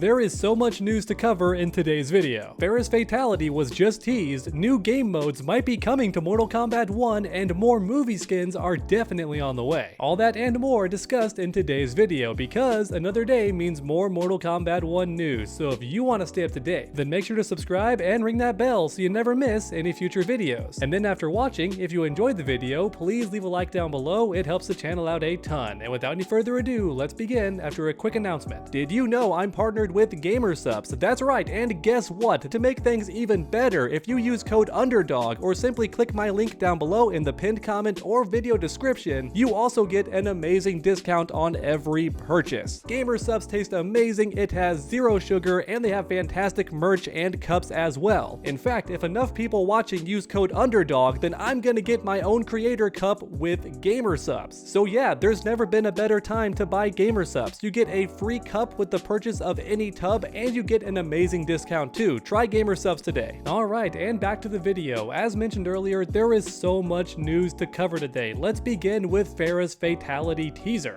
There is so much news to cover in today's video. Farah's fatality was just teased, new game modes might be coming to Mortal Kombat 1, and more movie skins are definitely on the way. All that and more discussed in today's video, because another day means more Mortal Kombat 1 news, so if you want to stay up to date, then make sure to subscribe and ring that bell so you never miss any future videos. And then after watching, if you enjoyed the video, please leave a like down below, it helps the channel out a ton. And without any further ado, let's begin after a quick announcement. Did you know I'm partnered with GamerSupps? That's right, and guess what? To make things even better, if you use code UNDERDOG or simply click my link down below in the pinned comment or video description, you also get an amazing discount on every purchase. GamerSupps taste amazing, it has zero sugar, and they have fantastic merch and cups as well. In fact, if enough people watching use code UNDERDOG, then I'm gonna get my own creator cup with GamerSupps. So yeah, there's never been a better time to buy GamerSupps. You get a free cup with the purchase of any tub, and you get an amazing discount too. Try GamerSupps today. Alright, and back to the video. As mentioned earlier, there is so much news to cover today. Let's begin with Farah's fatality teaser.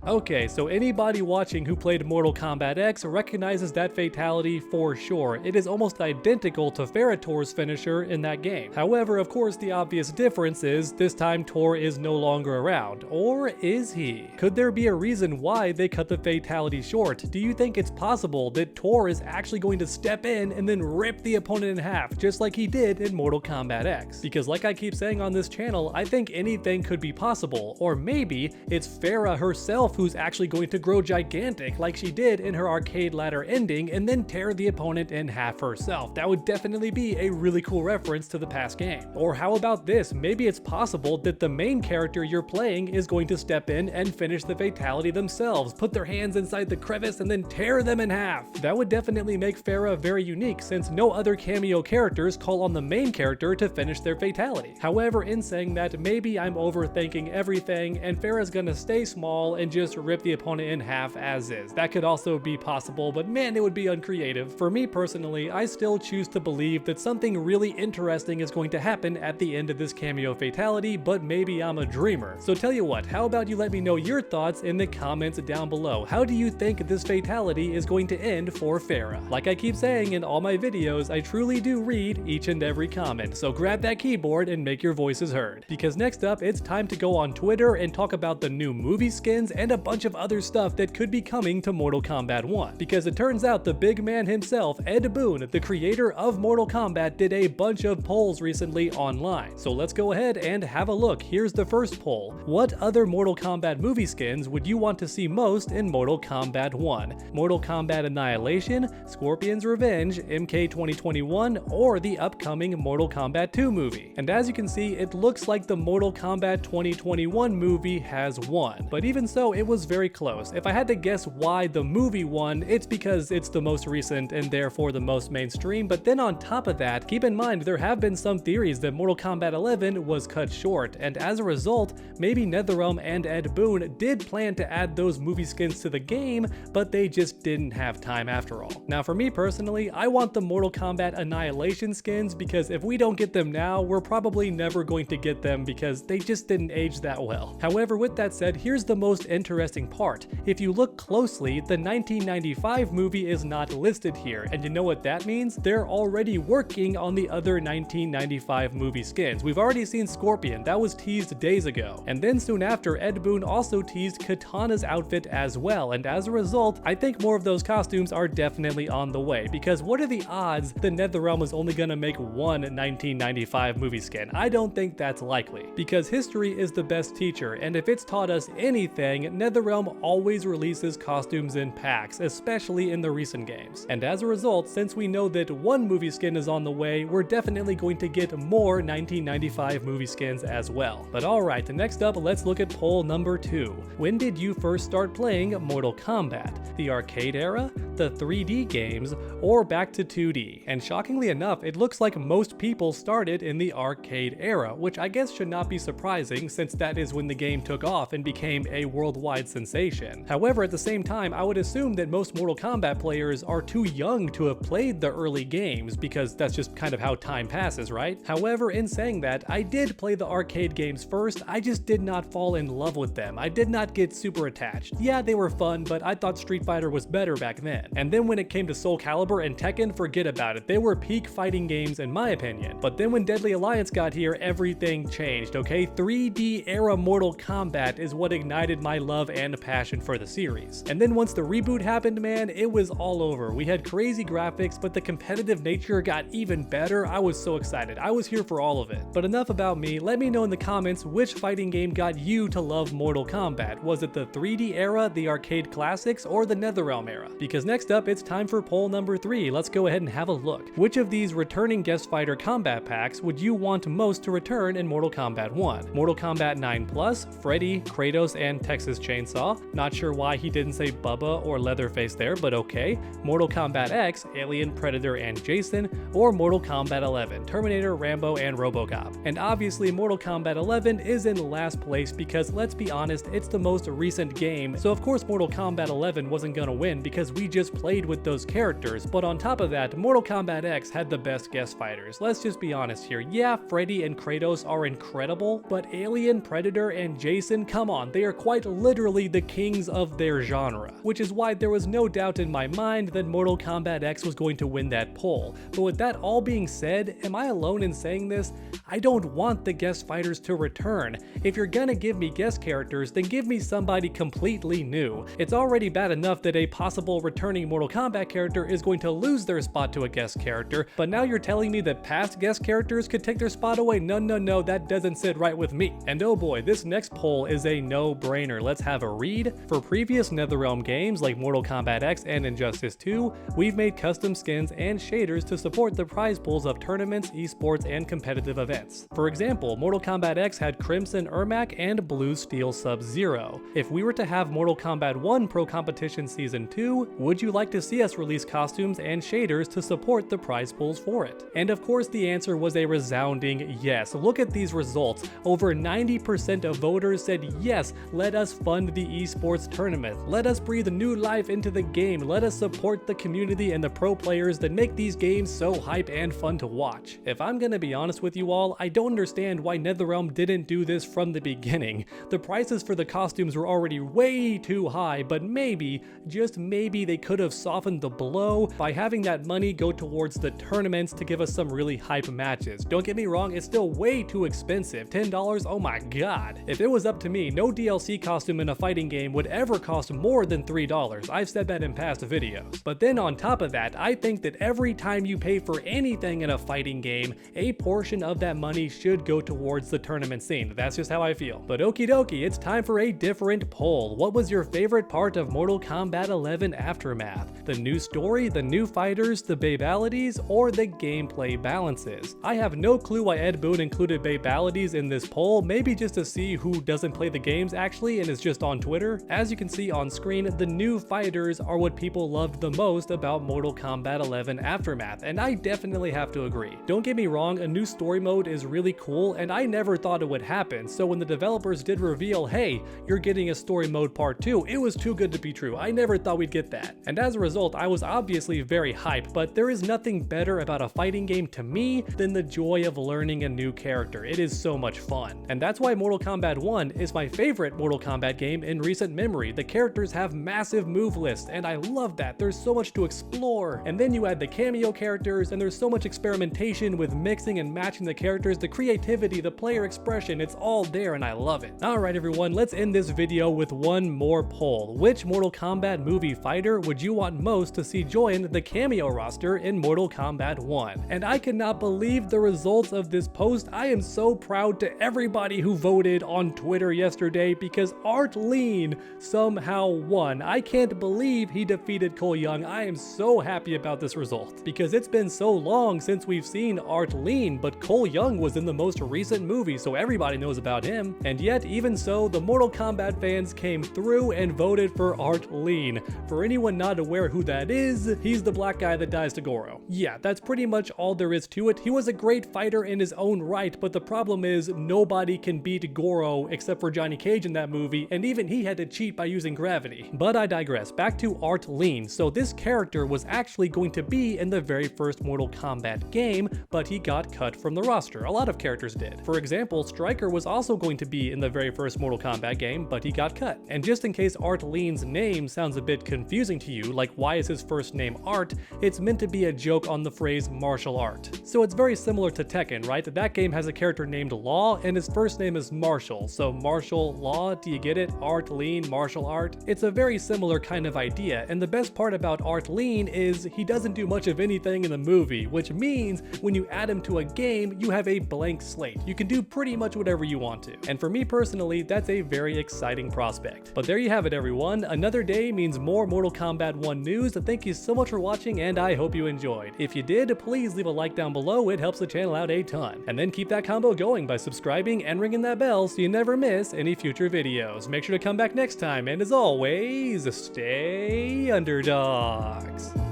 Okay, so anybody watching who played Mortal Kombat X recognizes that fatality for sure. It is almost identical to Ferra's finisher in that game. However, of course, the obvious difference is this time Tor is no longer around. Or is he? Could there be a reason why they cut the fatality short? Do you think it's possible that Tor is actually going to step in and then rip the opponent in half, just like he did in Mortal Kombat X? Because like I keep saying on this channel, I think anything could be possible. Or maybe it's Farah herself who's actually going to grow gigantic like she did in her arcade ladder ending and then tear the opponent in half herself. That would definitely be a really cool reference to the past game. Or how about this? Maybe it's possible that the main character you're playing is going to step in and finish the fatality themselves, put their hands inside the crevice and then tear them in half. That would definitely make Farah very unique, since no other Kameo characters call on the main character to finish their fatality. However, in saying that, maybe I'm overthinking everything and Farah's gonna stay small and just rip the opponent in half as is. That could also be possible, but man, it would be uncreative. For me personally, I still choose to believe that something really interesting is going to happen at the end of this Kameo fatality, but maybe I'm a dreamer. So tell you what, how about you let me know your thoughts in the comments down below. How do you think this fatality is going to end for Farah? Like I keep saying in all my videos, I truly do read each and every comment, so grab that keyboard and make your voices heard. Because next up, it's time to go on Twitter and talk about the new movie skins and a bunch of other stuff that could be coming to Mortal Kombat 1. Because it turns out the big man himself, Ed Boon, the creator of Mortal Kombat, did a bunch of polls recently online. So let's go ahead and have a look. Here's the first poll. What other Mortal Kombat movie skins would you want to see most in Mortal Kombat 1? Mortal Kombat Annihilation, Scorpion's Revenge, MK 2021, or the upcoming Mortal Kombat 2 movie? And as you can see, it looks like the Mortal Kombat 2021 movie has won. But even so, it was very close. If I had to guess why the movie won, it's because it's the most recent and therefore the most mainstream. But then on top of that, keep in mind there have been some theories that Mortal Kombat 11 was cut short, and as a result, maybe NetherRealm and Ed Boon did plan to add those movie skins to the game, but they just didn't have time after all. Now for me personally, I want the Mortal Kombat Annihilation skins, because if we don't get them now, we're probably never going to get them because they just didn't age that well. However, with that said, here's the most interesting part. If you look closely, the 1995 movie is not listed here, and you know what that means? They're already working on the other 1995 movie skins. We've already seen Scorpion, that was teased days ago, and then soon after, Ed Boon also teased Katana's outfit as well, and as a result, I think more of those costumes are definitely on the way, because what are the odds that NetherRealm is only gonna make one 1995 movie skin? I don't think that's likely, because history is the best teacher, and if it's taught us anything, NetherRealm always releases costumes in packs, especially in the recent games. And as a result, since we know that one movie skin is on the way, we're definitely going to get more 1995 movie skins as well. But alright, next up, let's look at poll number 2. When did you first start playing Mortal Kombat? The arcade era, the 3D games, or back to 2D? And shockingly enough, it looks like most people started in the arcade era, which I guess should not be surprising since that is when the game took off and became a worldwide worldwide sensation. However, at the same time, I would assume that most Mortal Kombat players are too young to have played the early games, because that's just kind of how time passes, right? However, in saying that, I did play the arcade games first. I just did not fall in love with them. I did not get super attached. Yeah, they were fun, but I thought Street Fighter was better back then. And then when it came to Soul Calibur and Tekken, forget about it. They were peak fighting games in my opinion. But then when Deadly Alliance got here, everything changed, okay? 3D era Mortal Kombat is what ignited my love and passion for the series. And then once the reboot happened, man, it was all over. We had crazy graphics, but the competitive nature got even better. I was so excited. I was here for all of it. But enough about me. Let me know in the comments which fighting game got you to love Mortal Kombat. Was it the 3D era, the arcade classics, or the NetherRealm era? Because next up, it's time for poll number 3. Let's go ahead and have a look. Which of these returning guest fighter combat packs would you want most to return in Mortal Kombat 1? Mortal Kombat 9 Plus, Freddy, Kratos, and Texas Chainsaw. Not sure why he didn't say Bubba or Leatherface there, but okay. Mortal Kombat X, Alien, Predator, and Jason, or Mortal Kombat 11, Terminator, Rambo, and RoboCop. And obviously Mortal Kombat 11 is in last place because let's be honest, it's the most recent game, so of course Mortal Kombat 11 wasn't gonna win because we just played with those characters, but on top of that, Mortal Kombat X had the best guest fighters. Let's just be honest here. Yeah, Freddy and Kratos are incredible, but Alien, Predator, and Jason, come on, they are quite literally the kings of their genre, which is why there was no doubt in my mind that Mortal Kombat X was going to win that poll. But with that all being said, am I alone in saying this? I don't want the guest fighters to return. If you're gonna give me guest characters, then give me somebody completely new. It's already bad enough that a possible returning Mortal Kombat character is going to lose their spot to a guest character, but now you're telling me that past guest characters could take their spot away? No, that doesn't sit right with me. And oh boy, this next poll is a no-brainer. Let's have a read. For previous NetherRealm games like Mortal Kombat X and Injustice 2, we've made custom skins and shaders to support the prize pools of tournaments, esports, and competitive events. For example, Mortal Kombat X had Crimson Ermac and Blue Steel Sub-Zero. If we were to have Mortal Kombat 1 Pro Competition Season 2, would you like to see us release costumes and shaders to support the prize pools for it? And of course the answer was a resounding yes. Look at these results. Over 90% of voters said yes, let us fund the esports tournament. Let us breathe new life into the game. Let us support the community and the pro players that make these games so hype and fun to watch. If I'm gonna be honest with you all, I don't understand why NetherRealm didn't do this from the beginning. The prices for the costumes were already way too high, but maybe, just maybe, they could have softened the blow by having that money go towards the tournaments to give us some really hype matches. Don't get me wrong, it's still way too expensive. $10? Oh my god. If it was up to me, no DLC costume in a fighting game would ever cost more than $3. I've said that in past videos. But then on top of that, I think that every time you pay for anything in a fighting game, a portion of that money should go towards the tournament scene. That's just how I feel. But okie dokie, it's time for a different poll. What was your favorite part of Mortal Kombat 11 Aftermath? The new story, the new fighters, the babalities, or the gameplay balances? I have no clue why Ed Boon included babalities in this poll, maybe just to see who doesn't play the games actually and is just on Twitter. As you can see on screen, the new fighters are what people loved the most about Mortal Kombat 11 Aftermath, and I definitely have to agree. Don't get me wrong, a new story mode is really cool, and I never thought it would happen, so when the developers did reveal, hey, you're getting a story mode part 2, it was too good to be true. I never thought we'd get that. And as a result, I was obviously very hyped, but there is nothing better about a fighting game to me than the joy of learning a new character. It is so much fun. And that's why Mortal Kombat 1 is my favorite Mortal Kombat game in recent memory. The characters have massive move lists, and I love that. There's so much to explore. And then you add the Kameo characters, and there's so much experimentation with mixing and matching the characters, the creativity, the player expression, it's all there and I love it. Alright everyone, let's end this video with one more poll. Which Mortal Kombat movie fighter would you want most to see join the Kameo roster in Mortal Kombat 1? And I cannot believe the results of this post. I am so proud to everybody who voted on Twitter yesterday because Art Lean somehow won. I can't believe he defeated Cole Young. I am so happy about this result because it's been so long since we've seen Art Lean, but Cole Young was in the most recent movie, so everybody knows about him. And yet, even so, the Mortal Kombat fans came through and voted for Art Lean. For anyone not aware who that is, he's the black guy that dies to Goro. Yeah, that's pretty much all there is to it. He was a great fighter in his own right, but the problem is nobody can beat Goro except for Johnny Cage in that movie and even he had to cheat by using gravity. But I digress, back to Art Lean. So this character was actually going to be in the very first Mortal Kombat game, but he got cut from the roster. A lot of characters did. For example, Stryker was also going to be in the very first Mortal Kombat game, but he got cut. And just in case Art Lean's name sounds a bit confusing to you, like why is his first name Art, it's meant to be a joke on the phrase martial art. So it's very similar to Tekken, right? That game has a character named Law, and his first name is Marshall. So Martial Law, do you get it? Art Lean, martial art. It's a very similar kind of idea, and the best part about Art Lean is he doesn't do much of anything in the movie, which means when you add him to a game, you have a blank slate. You can do pretty much whatever you want to. And for me personally, that's a very exciting prospect. But there you have it, everyone. Another day means more Mortal Kombat 1 news. Thank you so much for watching, and I hope you enjoyed. If you did, please leave a like down below. It helps the channel out a ton. And then keep that combo going by subscribing and ringing that bell so you never miss any future videos. Make sure to come back next time, and as always, stay underdogs.